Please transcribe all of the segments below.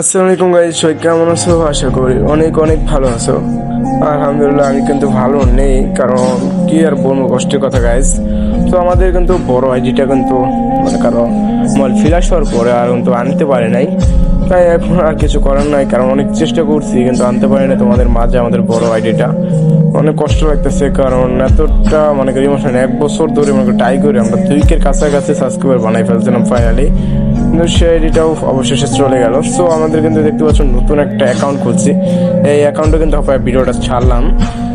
আসসালামু আলাইকুম গাইস, সবাই কেমন আছো? আশা করি অনেক অনেক ভালো আছো। আলহামদুলিল্লাহ আমি কিন্তু ভালো নেই, কারণ কি আর বলবো, কষ্টের কথা গাইস। তো আমাদের কিন্তু বড় আইডিটা কিন্তু মানে কারণ মোবাইল ফ্ল্যাশ হওয়ার পরে আর কিন্তু আনতে পারে নাই, তাই এখন আর কিছু করার নাই, কারণ অনেক চেষ্টা করছি কিন্তু আনতে পারি না তোমাদের মাঝে আমাদের বড় আইডিটা। অনেক কষ্ট লাগতেছে, কারণ এতটা মনে করি ইমোশন 1 বছর ধরে মনে ট্রাই করে আমরা 2 কাছাকাছি সাবস্ক্রাইবার বানাই ফেলছিলাম ফাইনালি, কিন্তু সেই আইডিটাও অবশেষে চলে গেল। সো আমাদের কিন্তু দেখতে পাচ্ছ নতুন একটা অ্যাকাউন্ট খুলছি, এই অ্যাকাউন্টে কিন্তু ভিডিওটা ছাড়লাম।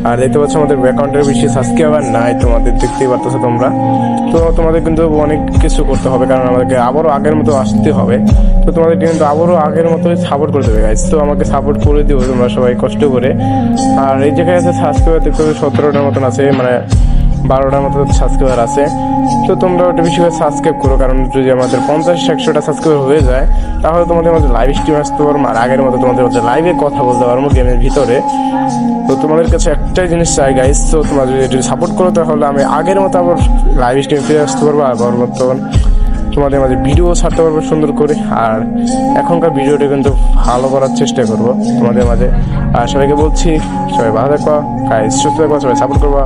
আর দেখতে পাচ্ছ আমাদের অ্যাকাউন্টের বেশি সাবস্ক্রাইবার নাই, তোমাদের দেখতেই পারতেছো তোমরা। তো তোমাদের কিন্তু অনেক কিছু করতে হবে, কারণ আমাদেরকে আবারও আগের মতো আসতে হবে। তো তোমাদেরকে কিন্তু আবারও আগের মতোই সাপোর্ট করতে হবে গাইজ। তো আমাকে সাপোর্ট করে দিও তোমরা সবাই কষ্ট করে। আর এই জায়গায় আছে সাবস্ক্রাইবার দেখতে 17টার মতন আছে, মানে 12টার মতো সাবস্ক্রাইবার আছে। তো তোমরা ওটা বেশি করে সাবস্ক্রাইব করো, কারণ যদি আমাদের 50-100টা সাবস্ক্রাইবার হয়ে যায় তাহলে তোমাদের মধ্যে লাইভ স্ট্রিম আসতে পারবো, আর আগের মতো তোমাদের মধ্যে লাইভে কথা বলতে পারবো গেমের ভিতরে। তো তোমাদের কাছে একটাই জিনিস চাই গাইজ, তো তোমরা যদি সাপোর্ট করো তাহলে আমি আগের মতো আবার লাইভ স্ট্রিম ফিরে আসতে পারবো, আর বর্তমান তোমাদের মাঝে ভিডিও ছাড়তে পারবো সুন্দর করে। আর এখনকার ভিডিওটা কিন্তু ভালো করার চেষ্টা করবো তোমাদের মাঝে। আর সবাইকে বলছি সবাই ভালো থাকবা গাইজ, সুস্থ থাকবা, সবাই সাপোর্ট করবা।